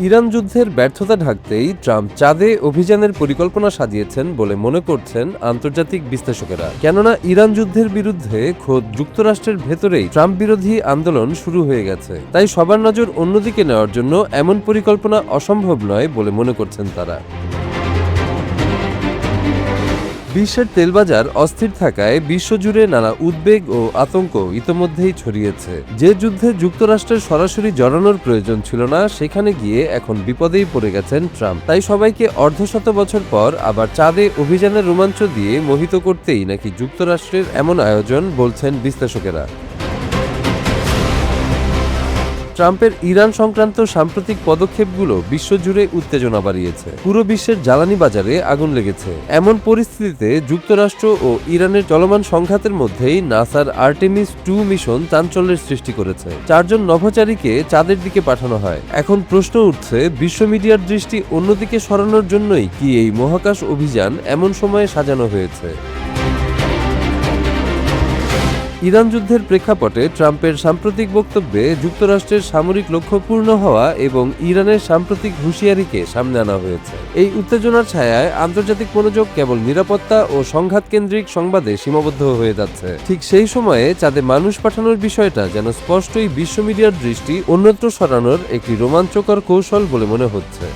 Iran যুদ্ধের ব্যর্থতা ঢাকতেই Trump চাঁদে অভিযানের পরিকল্পনা সাজিয়েছেন বলে মনে করছেন আন্তর্জাতিক বিশ্লেষকেরা। কেননা ইরান যুদ্ধের বিরুদ্ধে খোদ যুক্তরাষ্ট্রের ভেতরেই ট্রাম্প বিরোধী আন্দোলন শুরু হয়ে গেছে। তাই সবার নজর অন্যদিকে নেওয়ার জন্য এমন পরিকল্পনা অসম্ভব নয় বলে মনে করছেন তারা। বিশ্বের তেলবাজার অস্থির থাকায় বিশ্বজুড়ে নানা উদ্বেগ ও আতঙ্ক ইতোমধ্যেই ছড়িয়েছে। যে যুদ্ধে যুক্তরাষ্ট্রের সরাসরি জড়ানোর প্রয়োজন ছিল না, সেখানে গিয়ে এখন বিপদেই পড়ে গেছেন ট্রাম্প। তাই সবাইকে অর্ধশত বছর পর আবার চাঁদে অভিযানের রোমাঞ্চ দিয়ে মোহিত করতেই নাকি যুক্তরাষ্ট্রের এমন আয়োজন, বলছেন বিশ্লেষকেরা। ট্রাম্পের ইরান সংক্রান্ত সাম্প্রতিক পদক্ষেপগুলো বিশ্বজুড়ে উত্তেজনা বাড়িয়েছে। পুরো বিশ্বের জ্বালানি বাজারে আগুন লেগেছে। এমন পরিস্থিতিতে যুক্তরাষ্ট্র ও ইরানের চলমান সংঘাতের মধ্যেই নাসার আর্টেমিস 2 মিশন চাঞ্চল্যের সৃষ্টি করেছে। 4 জন নভোচারীকে চাঁদের দিকে পাঠানো হয়। এখন প্রশ্ন উঠছে, বিশ্ব মিডিয়ার দৃষ্টি অন্যদিকে সরানোর জন্যই কি এই মহাকাশ অভিযান এমন সময়ে সাজানো হয়েছে? ইরান যুদ্ধের প্রেক্ষাপটে ট্রাম্পের সাম্প্রতিক বক্তব্যে যুক্তরাষ্ট্রের সামরিক লক্ষ্য পূর্ণ হওয়া এবং ইরানের সাম্প্রতিক হুঁশিয়ারিকে সামনে আনা হয়েছে। এই উত্তেজনার ছায়ায় আন্তর্জাতিক মনোযোগ কেবল নিরাপত্তা ও সংঘাত কেন্দ্রিক সংবাদে সীমাবদ্ধ হয়ে যাচ্ছে। ঠিক সেই সময়ে চাঁদে মানুষ পাঠানোর বিষয়টা যেন স্পষ্টই বিশ্ব মিডিয়ার দৃষ্টি অন্যত্র সরানোর একটি রোমাঞ্চকর কৌশল বলে মনে হচ্ছে।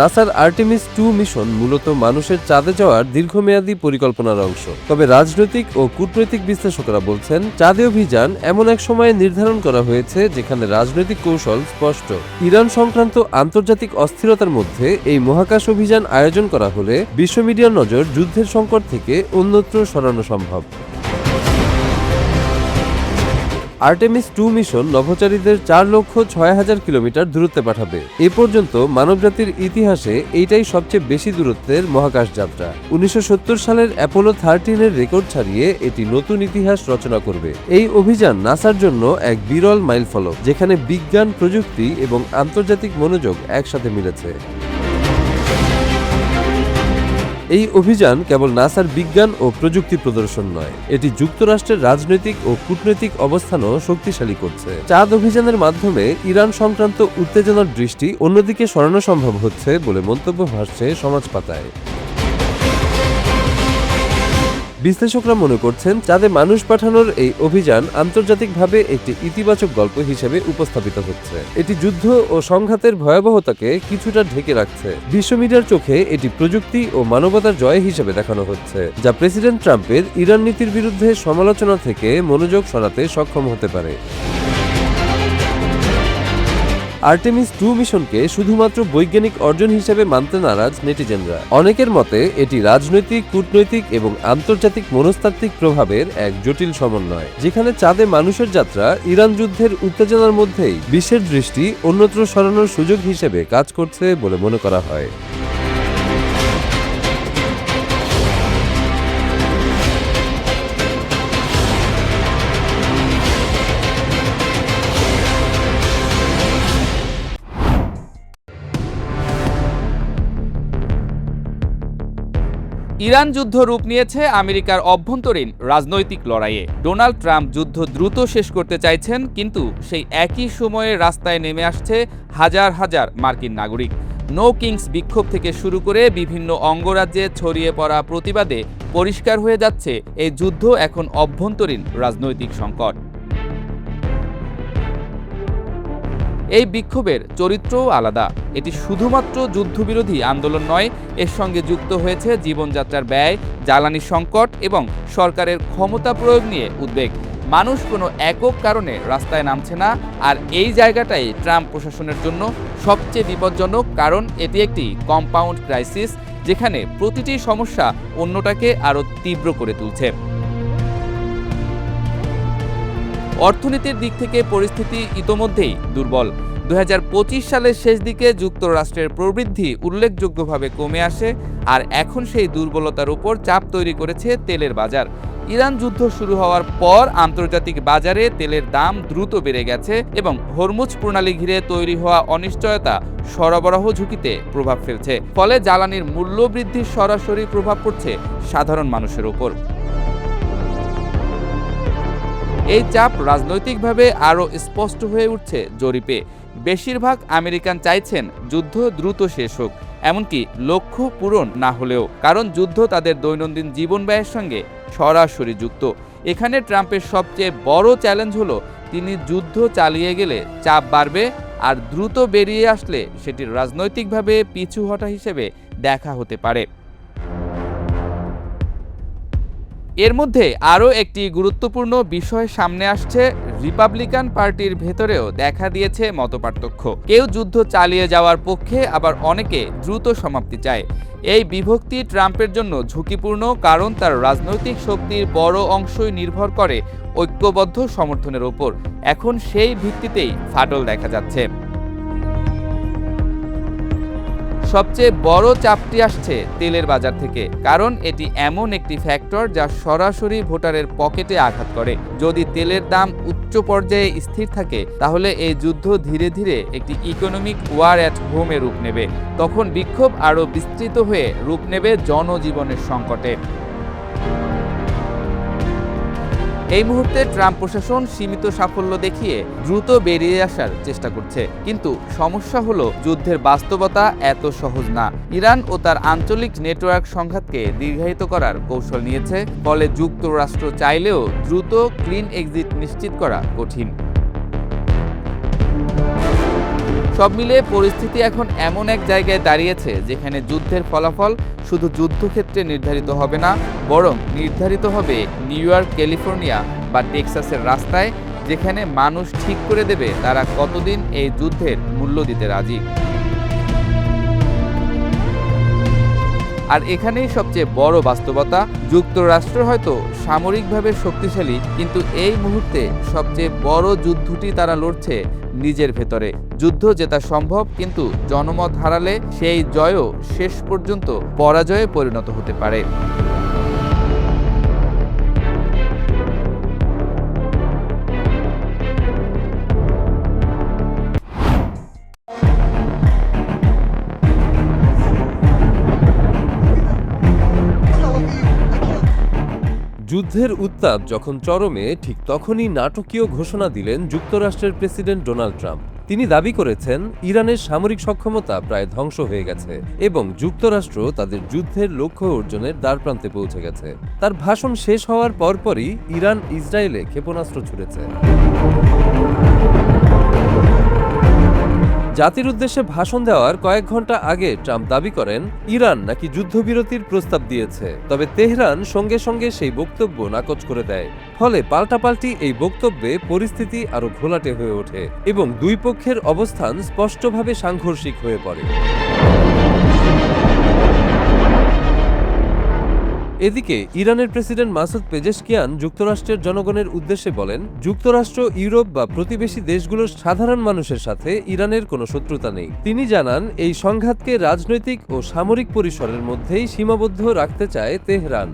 নাসার আর্টেমিস 2 মিশন মূলত মানুষের চাঁদে যাওয়ার দীর্ঘমেয়াদী পরিকল্পনার অংশ। তবে রাজনৈতিক ও কূটনৈতিক বিশ্লেষকরা বলছেন, চাঁদে অভিযান এমন এক সময়ে নির্ধারণ করা হয়েছে যেখানে রাজনৈতিক কৌশল স্পষ্ট। ইরান সংক্রান্ত আন্তর্জাতিক অস্থিরতার মধ্যে এই মহাকাশ অভিযান আয়োজন করা হলে বিশ্ব মিডিয়ার নজর যুদ্ধের সংকট থেকে অন্যত্র সরানো সম্ভব। আর্টেমিস 2 মিশন নভোচারীদের 4,06,000 কিলোমিটার দূরত্বে পাঠাবে। এ পর্যন্ত মানবজাতির ইতিহাসে এইটাই সবচেয়ে বেশি দূরত্বের মহাকাশ যাত্রা। 1970 সালের অ্যাপোলো 13-এর রেকর্ড ছাড়িয়ে এটি নতুন ইতিহাস রচনা করবে। এই অভিযান নাসার জন্য এক বিরল মাইলফলক, যেখানে বিজ্ঞান, প্রযুক্তি এবং আন্তর্জাতিক মনোযোগ একসাথে মিলেছে। এই অভিযান কেবল নাসার বিজ্ঞান ও প্রযুক্তি প্রদর্শন নয়, এটি যুক্তরাষ্ট্রের রাজনৈতিক ও কূটনৈতিক অবস্থানও শক্তিশালী করছে। চাঁদ অভিযানের মাধ্যমে ইরান সংক্রান্ত উত্তেজনার দৃষ্টি অন্যদিকে সরানো সম্ভব হচ্ছে বলে মন্তব্য ভাসছে সমাজ পাতায়। বিশ্লেষকরা মনে করছেন, চাঁদে মানুষ পাঠানোর এই অভিযান আন্তর্জাতিকভাবে একটি ইতিবাচক গল্প হিসেবে উপস্থাপিত হচ্ছে। এটি যুদ্ধ ও সংঘাতের ভয়াবহতাকে কিছুটা ঢেকে রাখছে। বিশ্ব মিডিয়ার চোখে এটি প্রযুক্তি ও মানবতার জয় হিসেবে দেখানো হচ্ছে, যা প্রেসিডেন্ট ট্রাম্পের ইরান নীতির বিরুদ্ধে সমালোচনা থেকে মনোযোগ সরাতে সক্ষম হতে পারে। আর্টেমিস 2 মিশনকে শুধুমাত্র বৈজ্ঞানিক অর্জন হিসেবে মানতে নারাজ নেটিজেনরা। অনেকের মতে এটি রাজনৈতিক, কূটনৈতিক এবং আন্তর্জাতিক মনস্তাত্ত্বিক প্রভাবের এক জটিল সমন্বয়, যেখানে চাঁদে মানুষের যাত্রা ইরান যুদ্ধের উত্তেজনার মধ্যেই বিশ্বের দৃষ্টি অন্যত্র সরানোর সুযোগ হিসেবে কাজ করছে বলে মনে করা হয়। ইরান যুদ্ধ রূপ নিয়েছে আমেরিকার অভ্যন্তরীণ রাজনৈতিক লড়াইয়ে। ডোনাল্ড ট্রাম্প যুদ্ধ দ্রুত শেষ করতে চাইছেন, কিন্তু সেই একই সময়ে রাস্তায় নেমে আসছে হাজার হাজার মার্কিন নাগরিক। নো কিংস বিক্ষোভ থেকে শুরু করে বিভিন্ন অঙ্গরাজ্যে ছড়িয়ে পড়া প্রতিবাদে পরিষ্কার হয়ে যাচ্ছে এই যুদ্ধ এখন অভ্যন্তরীণ রাজনৈতিক সংকট। এই বিক্ষোভের চরিত্রও আলাদা। এটি শুধুমাত্র যুদ্ধবিরোধী আন্দোলন নয়, এর সঙ্গে যুক্ত হয়েছে জীবনযাত্রার ব্যয়, জ্বালানি সংকট এবং সরকারের ক্ষমতা প্রয়োগ নিয়ে উদ্বেগ। মানুষ কোনো একক কারণে রাস্তায় নামছে না, আর এই জায়গাটাই ট্রাম্প প্রশাসনের জন্য সবচেয়ে বিপজ্জনক, কারণ এটি একটি কম্পাউন্ড ক্রাইসিস, যেখানে প্রতিটি সমস্যা অন্যটাকে আরও তীব্র করে তুলছে। অর্থনীতির দিক থেকে পরিস্থিতি ইতোমধ্যেই দুর্বল। 2025 সালের শেষ দিকে যুক্তরাষ্ট্রের প্রবৃদ্ধি উল্লেখযোগ্যভাবে কমে আসে, আর এখন সেই দুর্বলতার উপর চাপ তৈরি করেছে তেলের বাজার। ইরান যুদ্ধ শুরু হওয়ার পর আন্তর্জাতিক বাজারে তেলের দাম দ্রুত বেড়ে গেছে এবং হরমুজ প্রণালী ঘিরে তৈরি হওয়া অনিশ্চয়তা সরবরাহ ঝুঁকিতে প্রভাব ফেলছে। ফলে জ্বালানির মূল্য বৃদ্ধির সরাসরি প্রভাব পড়ছে সাধারণ মানুষের উপর। এই চাপ রাজনৈতিকভাবে আরও স্পষ্ট হয়ে উঠছে জরিপে। বেশিরভাগ আমেরিকান চাইছেন যুদ্ধ দ্রুত শেষ হোক, এমনকি লক্ষ্য পূরণ না হলেও, কারণ যুদ্ধ তাদের দৈনন্দিন জীবন ব্যয়ের সঙ্গে সরাসরি যুক্ত। এখানে ট্রাম্পের সবচেয়ে বড় চ্যালেঞ্জ হলো তিনি যুদ্ধ চালিয়ে গেলে চাপ বাড়বে, আর দ্রুত বেরিয়ে আসলে সেটি রাজনৈতিকভাবে পিছু হটা হিসেবে দেখা হতে পারে। এর মধ্যে আরও একটি গুরুত্বপূর্ণ বিষয় সামনে আসছে। রিপাবলিকান পার্টির ভেতরেও দেখা দিয়েছে মতপার্থক্য। কেউ যুদ্ধ চালিয়ে যাওয়ার পক্ষে, আবার অনেকে দ্রুত সমাপ্তি চায়। এই বিভক্তি ট্রাম্পের জন্য ঝুঁকিপূর্ণ, কারণ তার রাজনৈতিক শক্তির বড় অংশই নির্ভর করে ঐক্যবদ্ধ সমর্থনের ওপর। এখন সেই ভিত্তিতেই ফাটল দেখা যাচ্ছে। সবচেয়ে বড় চাপটি আসছে তেলের বাজার থেকে, কারণ এটি এমন একটি ফ্যাক্টর যা সরাসরি ভোটারের পকেটে আঘাত করে। যদি তেলের দাম উচ্চ পর্যায়ে স্থির থাকে, তাহলে এই যুদ্ধ ধীরে ধীরে একটি ইকোনমিক ওয়ার অ্যাট হোমে রূপ নেবে। তখন বিক্ষোভ আরও বিস্তৃত হয়ে রূপ নেবে জনজীবনের সংকটে। এই মুহূর্তে ট্রাম্প প্রশাসন সীমিত সাফল্য দেখিয়ে দ্রুত বেরিয়ে আসার চেষ্টা করছে, কিন্তু সমস্যা হলো যুদ্ধের বাস্তবতা এত সহজ না। ইরান ও তার আঞ্চলিক নেটওয়ার্ক সংঘাতকে দীর্ঘায়িত করার কৌশল নিয়েছে, ফলে যুক্তরাষ্ট্র চাইলেও দ্রুত ক্লিন এক্সিট নিশ্চিত করা কঠিন। সব মিলিয়ে পরিস্থিতি এখন এমন এক জায়গায় দাঁড়িয়েছে যেখানে যুদ্ধের ফলাফল শুধু যুদ্ধক্ষেত্রে নির্ধারিত হবে না, বরং নির্ধারিত হবে নিউ ইয়র্ক, ক্যালিফোর্নিয়া বা টেক্সাসের রাস্তায়, যেখানে মানুষ ঠিক করে দেবে তারা কতদিন এই যুদ্ধের মূল্য দিতে রাজি। আর এখানেই সবচেয়ে বড় বাস্তবতা। যুক্তরাষ্ট্র হয়তো সামরিকভাবে শক্তিশালী, কিন্তু এই মুহূর্তে সবচেয়ে বড় যুদ্ধটি তারা লড়ছে নিজের ভেতরে। যুদ্ধ জেতা সম্ভব, কিন্তু জনমত হারালে সেই জয়ও শেষ পর্যন্ত পরাজয়ে পরিণত হতে পারে। যুদ্ধের উত্তাপ যখন চরমে, ঠিক তখনই নাটকীয় ঘোষণা দিলেন যুক্তরাষ্ট্রের প্রেসিডেন্ট ডোনাল্ড ট্রাম্প। তিনি দাবি করেছেন ইরানের সামরিক সক্ষমতা প্রায় ধ্বংস হয়ে গেছে এবং যুক্তরাষ্ট্র তাদের যুদ্ধের লক্ষ্য অর্জনের দ্বারপ্রান্তে পৌঁছে গেছে। তার ভাষণ শেষ হওয়ার পরপরই ইরান ইসরায়েলে ক্ষেপণাস্ত্র ছুড়েছে। জাতির উদ্দেশ্যে ভাষণ দেওয়ার কয়েক ঘন্টা আগে ট্রাম্প দাবি করেন ইরান নাকি যুদ্ধবিরতির প্রস্তাব দিয়েছে, তবে তেহরান সঙ্গে সঙ্গে সেই বক্তব্য নাকচ করে দেয়। ফলে পাল্টাপাল্টি এই বক্তব্যে পরিস্থিতি আরো ঘোলাটে হয়ে ওঠে এবং দুই পক্ষের অবস্থান স্পষ্টভাবে সাংঘর্ষিক হয়ে পড়ে। এদিকে ইরানের প্রেসিডেন্ট মাসুদ পেজেশকিয়ান যুক্তরাষ্ট্রের জনগণের উদ্দেশ্যে বলেন, যুক্তরাষ্ট্র, ইউরোপ বা প্রতিবেশী দেশগুলোর সাধারণ মানুষের সাথে ইরানের কোনো শত্রুতা নেই। তিনি জানান, এই সংঘাতকে রাজনৈতিক ও সামরিক পরিসরের মধ্যেই সীমাবদ্ধ রাখতে চায় তেহরান।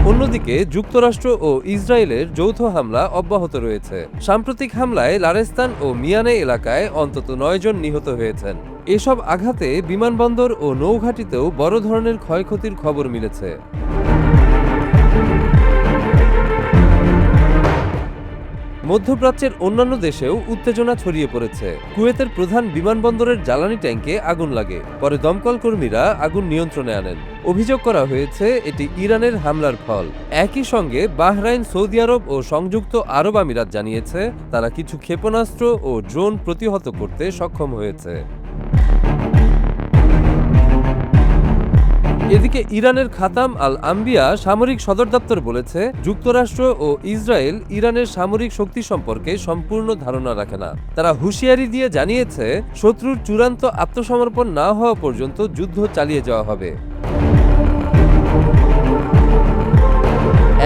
অন্যদিকে যুক্তরাষ্ট্র ও ইসরায়েলের যৌথ হামলা অব্যাহত রয়েছে। সাম্প্রতিক হামলায় লারেস্তান ও মিয়ানে এলাকায় অন্তত 9 জন নিহত হয়েছেন। এসব আঘাতে বিমানবন্দর ও নৌঘাঁটিতেও বড় ধরনের ক্ষয়ক্ষতির খবর মিলেছে। মধ্যপ্রাচ্যের অন্যান্য দেশেও উত্তেজনা ছড়িয়ে পড়েছে। কুয়েতের প্রধান বিমানবন্দরের জ্বালানি ট্যাঙ্কে আগুন লাগে, পরে দমকল কর্মীরা আগুন নিয়ন্ত্রণে আনেন। অভিযোগ করা হয়েছে এটি ইরানের হামলার ফল। একই সঙ্গে বাহরাইন, সৌদি আরব ও সংযুক্ত আরব আমিরাত জানিয়েছে তারা কিছু ক্ষেপণাস্ত্র ও ড্রোন প্রতিহত করতে সক্ষম হয়েছে। এদিকে ইরানের খাতাম আল আম্বিয়া সামরিক সদর দপ্তর বলেছে, যুক্তরাষ্ট্র ও ইসরায়েল ইরানের সামরিক শক্তি সম্পর্কে সম্পূর্ণ ধারণা রাখে না। তারা হুঁশিয়ারি দিয়ে জানিয়েছে, শত্রুর চূড়ান্ত আত্মসমর্পণ না হওয়া পর্যন্ত যুদ্ধ চালিয়ে যাওয়া হবে।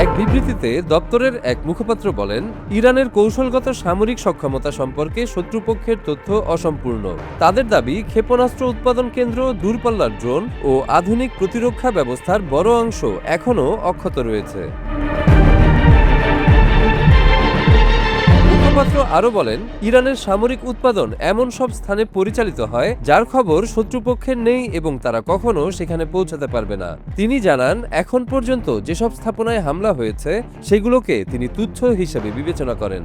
এক বিবৃতিতে দপ্তরের এক মুখপাত্র বলেন, ইরানের কৌশলগত সামরিক সক্ষমতা সম্পর্কে শত্রুপক্ষের তথ্য অসম্পূর্ণ। তাদের দাবি, ক্ষেপণাস্ত্র উৎপাদন কেন্দ্র, দূরপাল্লার ড্রোন ও আধুনিক প্রতিরক্ষা ব্যবস্থার বড় অংশ এখনও অক্ষত রয়েছে। মুখপাত্র আরও বলেন, ইরানের সামরিক উৎপাদন এমন সব স্থানে পরিচালিত হয় যার খবর শত্রুপক্ষের নেই এবং তারা কখনো সেখানে পৌঁছাতে পারবে না। তিনি জানান, এখন পর্যন্ত যেসব স্থাপনায় হামলা হয়েছে সেগুলোকে তিনি তুচ্ছ হিসেবে বিবেচনা করেন।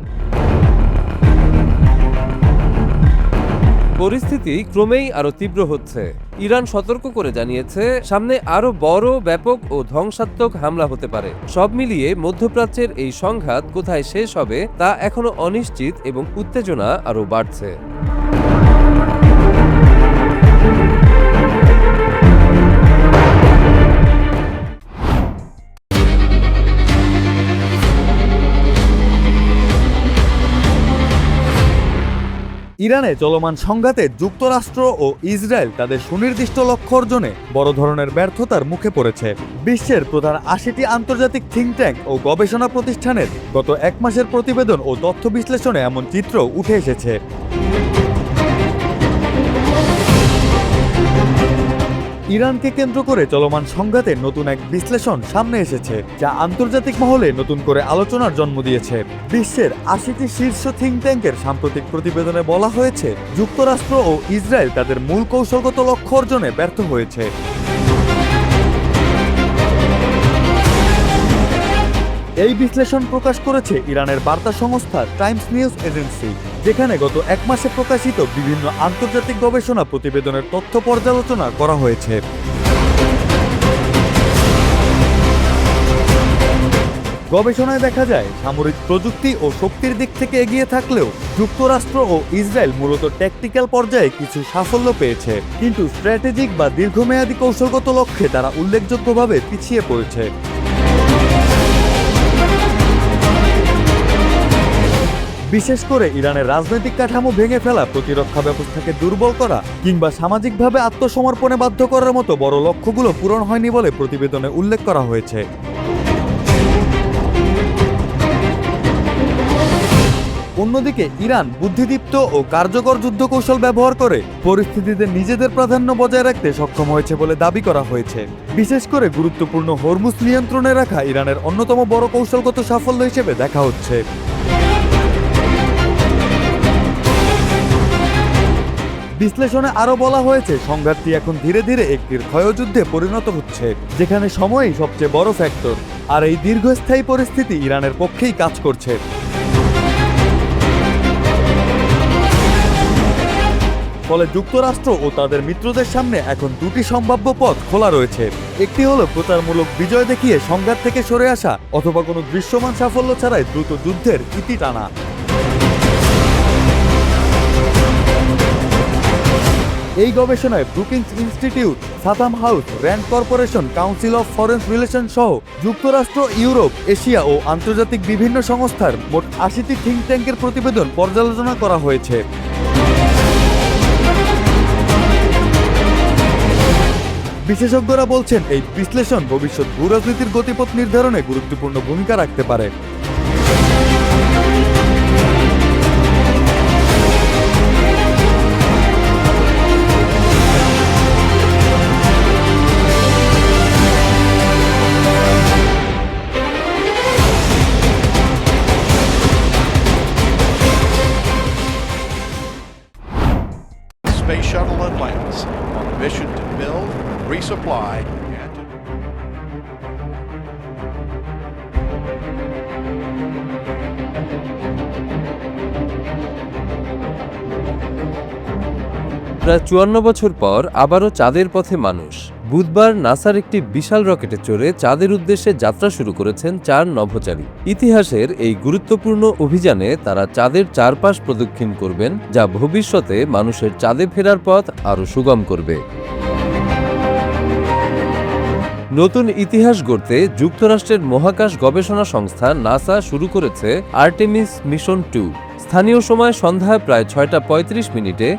পরিস্থিতি ক্রমেই আরো তীব্র হচ্ছে। ইরান সতর্ক করে জানিয়েছে, সামনে আরো বড়, ব্যাপক ও ধ্বংসাত্মক হামলা হতে পারে। সব মিলিয়ে মধ্যপ্রাচ্যের এই সংঘাত কোথায় শেষ হবে তা এখনো অনিশ্চিত এবং উত্তেজনা আরো বাড়ছে। ইরানে চলমান সংঘাতে যুক্তরাষ্ট্র ও ইসরায়েল তাদের সুনির্দিষ্ট লক্ষ্য অর্জনে বড় ধরনের ব্যর্থতার মুখে পড়েছে। বিশ্বের প্রধান ৮০টি আন্তর্জাতিক থিঙ্ক ট্যাঙ্ক ও গবেষণা প্রতিষ্ঠানের গত এক মাসের প্রতিবেদন ও তথ্য বিশ্লেষণে এমন চিত্র উঠে এসেছে। ইরানকে কেন্দ্র করে চলমান সংঘাতের নতুন এক বিশ্লেষণ সামনে এসেছে, যা আন্তর্জাতিক মহলে নতুন করে আলোচনার জন্ম দিয়েছে। বিশ্বের ৮০টি শীর্ষ থিঙ্ক ট্যাঙ্কের সাম্প্রতিক প্রতিবেদনে বলা হয়েছে, যুক্তরাষ্ট্র ও ইসরায়েল তাদের মূল কৌশলগত লক্ষ্য অর্জনে ব্যর্থ হয়েছে। এই বিশ্লেষণ প্রকাশ করেছে ইরানের বার্তা সংস্থা টাইমস নিউজ এজেন্সি, যেখানে গত এক মাসে প্রকাশিত বিভিন্ন আন্তর্জাতিক গবেষণা প্রতিবেদনের তথ্য পর্যালোচনা করা হয়েছে। গবেষণায় দেখা যায়, সামরিক প্রযুক্তি ও শক্তির দিক থেকে এগিয়ে থাকলেও যুক্তরাষ্ট্র ও ইসরায়েল মূলত ট্যাকটিক্যাল পর্যায়ে কিছু সাফল্য পেয়েছে, কিন্তু স্ট্র্যাটেজিক বা দীর্ঘমেয়াদী কৌশলগত লক্ষ্যে তারা উল্লেখযোগ্যভাবে পিছিয়ে পড়েছে। বিশেষ করে ইরানের রাজনৈতিক কাঠামো ভেঙে ফেলা, প্রতিরক্ষা ব্যবস্থাকে দুর্বল করা কিংবা সামাজিকভাবে আত্মসমর্পণে বাধ্য করার মতো বড় লক্ষ্যগুলো পূরণ হয়নি বলে প্রতিবেদনে উল্লেখ করা হয়েছে। অন্যদিকে ইরান বুদ্ধিদীপ্ত ও কার্যকর যুদ্ধ কৌশল ব্যবহার করে পরিস্থিতিতে নিজেদের প্রাধান্য বজায় রাখতে সক্ষম হয়েছে বলে দাবি করা হয়েছে। বিশেষ করে গুরুত্বপূর্ণ হরমুজ নিয়ন্ত্রণে রাখা ইরানের অন্যতম বড় কৌশলগত সাফল্য হিসেবে দেখা হচ্ছে। বিশ্লেষণে আরও বলা হয়েছে, সংঘাতটি এখন ধীরে ধীরে একটি ক্ষয়যুদ্ধে পরিণত হচ্ছে, যেখানে সময়ই সবচেয়ে বড় ফ্যাক্টর, আর এই দীর্ঘস্থায়ী পরিস্থিতি ইরানের পক্ষেই কাজ করছে। ফলে যুক্তরাষ্ট্র ও তাদের মিত্রদের সামনে এখন দুটি সম্ভাব্য পথ খোলা রয়েছে। একটি হলো প্রচারমূলক বিজয় দেখিয়ে সংঘাত থেকে সরে আসা, অথবা কোনো দৃশ্যমান সাফল্য ছাড়াই দ্রুত যুদ্ধের ইতি টানা। এই গবেষণায় Brookings Institute, Chatham House, Rand Corporation, Council of Foreign Relation সহ যুক্তরাষ্ট্র, ইউরোপ, এশিয়া ও আন্তর্জাতিক বিভিন্ন সংস্থার মোট ৮০টি থিঙ্ক ট্যাঙ্কের প্রতিবেদন পর্যালোচনা করা হয়েছে। বিশেষজ্ঞরা বলছেন, এই বিশ্লেষণ ভবিষ্যৎ ভূরাজনীতির গতিপথ নির্ধারণে গুরুত্বপূর্ণ ভূমিকা রাখতে পারে। Space Shuttle Atlantis on a mission to build, resupply, and to প্রায় ৫৪ বছর পর আবারও চাঁদের পথে মানুষ। বুধবার নাসার একটি বিশাল রকেটে চড়ে চাঁদের উদ্দেশ্যে যাত্রা শুরু করেছেন ৪ নভোচারী। ইতিহাসের এই গুরুত্বপূর্ণ অভিযানে তারা চাঁদের চারপাশ প্রদক্ষিণ করবেন, যা ভবিষ্যতে মানুষের চাঁদে ফেরার পথ আরও সুগম করবে। নতুন ইতিহাস গড়তে যুক্তরাষ্ট্রের মহাকাশ গবেষণা সংস্থা নাসা শুরু করেছে আর্টেমিস মিশন 2। স্থানীয় সময় সন্ধ্যা প্রায় ৬টা৩৫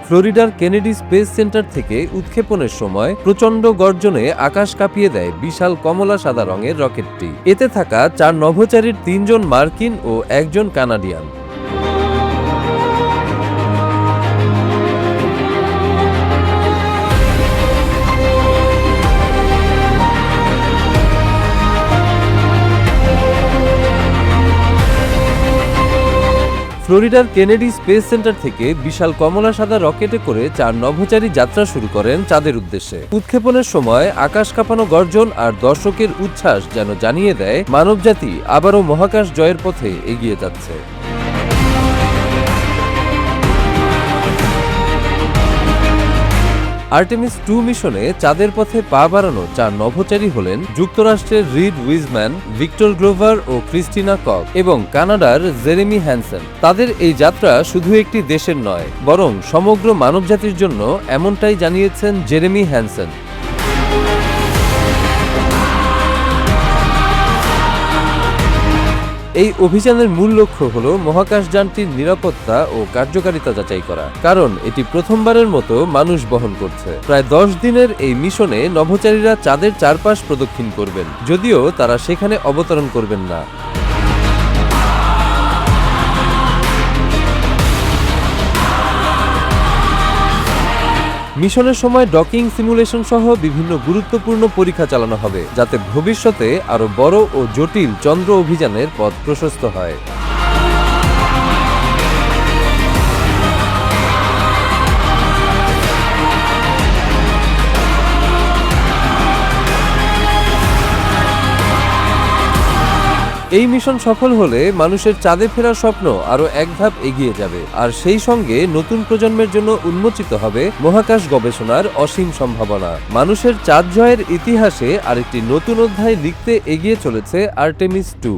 ফ্লোরিডার কেনেডি স্পেস সেন্টার থেকে উৎক্ষেপণের সময় প্রচণ্ড গর্জনে আকাশ কাঁপিয়ে দেয় বিশাল কমলা সাদা রঙের রকেটটি। এতে থাকা ৪ নভোচারীর ৩ জন মার্কিন ও ১ জন কানাডিয়ান। ফ্লোরিডার কেনেডি স্পেস সেন্টার থেকে বিশাল কমলা সাদা রকেটে করে 4 নভোচারী যাত্রা শুরু করেন চাঁদের উদ্দেশ্যে। উৎক্ষেপণের সময় আকাশ কাঁপানো গর্জন আর দর্শকের উচ্ছ্বাস যেন জানিয়ে দেয় মানবজাতি আবারও মহাকাশ জয়ের পথে এগিয়ে যাচ্ছে। আর্টেমিস 2 মিশনে চাঁদের পথে পা বাড়ানো 4 নভোচারী হলেন যুক্তরাষ্ট্রের রিড উইজম্যান, ভিক্টর গ্লোভার ও ক্রিস্টিনা কক এবং কানাডার জেরেমি হ্যানসেন। তাদের এই যাত্রা শুধু একটি দেশের নয়, বরং সমগ্র মানবজাতির জন্য, এমনটাই জানিয়েছেন জেরেমি হ্যানসেন। এই অভিযানের মূল লক্ষ্য হল মহাকাশযানটির নিরাপত্তা ও কার্যকারিতা যাচাই করা, কারণ এটি প্রথমবারের মতো মানুষ বহন করছে। প্রায় 10 দিনের এই মিশনে নভোচারীরা চাঁদের চারপাশ প্রদক্ষিণ করবেন, যদিও তারা সেখানে অবতরণ করবেন না। মিশনের সময় ডকিং সিমুলেশন সহ বিভিন্ন গুরুত্বপূর্ণ পরীক্ষা চালানো হবে, যাতে ভবিষ্যতে আরও বড় ও জটিল চন্দ্র অভিযানের পথ প্রশস্ত হয়। এই মিশন সফল হলে মানুষের চাঁদে ফেরার স্বপ্ন আরও এক ধাপ এগিয়ে যাবে, আর সেই সঙ্গে নতুন প্রজন্মের জন্য উন্মোচিত হবে মহাকাশ গবেষণার অসীম সম্ভাবনা। মানুষের চাঁদ জয়ের ইতিহাসে আরেকটি নতুন অধ্যায় লিখতে এগিয়ে চলেছে আর্টেমিস 2।